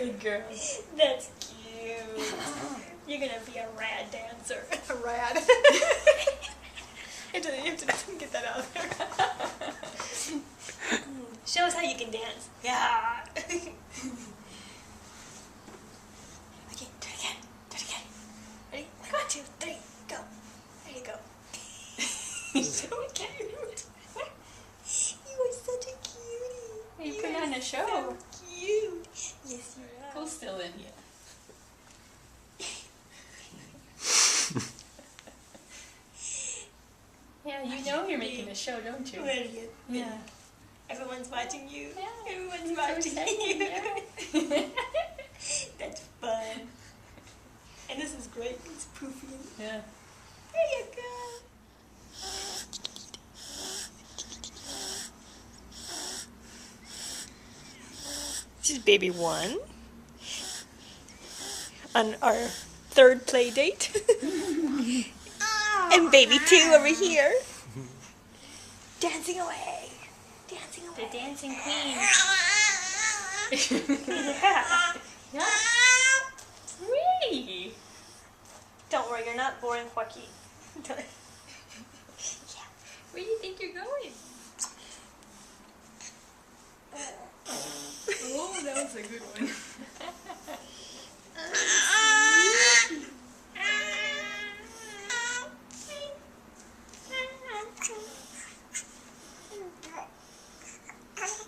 Good girl. That's cute. You're gonna be a rad dancer. A rad. You have to get that out there. Show us how you can dance. Yeah. Okay, do it again. Do it again. Ready? 1, 2, 3, go. There you go. So cute. You are such a cutie. You put on a show. So cute. Yes, you are. Cole's still in here. Yeah, you know you're making a show, don't you? Ready? Yeah. Everyone's watching you. Yeah. Everyone's So watching exciting, you. yeah. That's fun. And this is great. It's poofy. Yeah. There you go. This is baby 1 on our 3rd play date. And baby 2 over here. Dancing away. Dancing away. The dancing queen. Yeah. Yeah. Really? Don't worry, you're not boring, Joaquí. Where do you think you're going? Oh, that was a good one.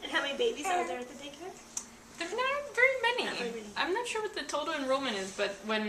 And how many babies are there at the daycare? There's not very many. Not very many. I'm not sure what the total enrollment is, but when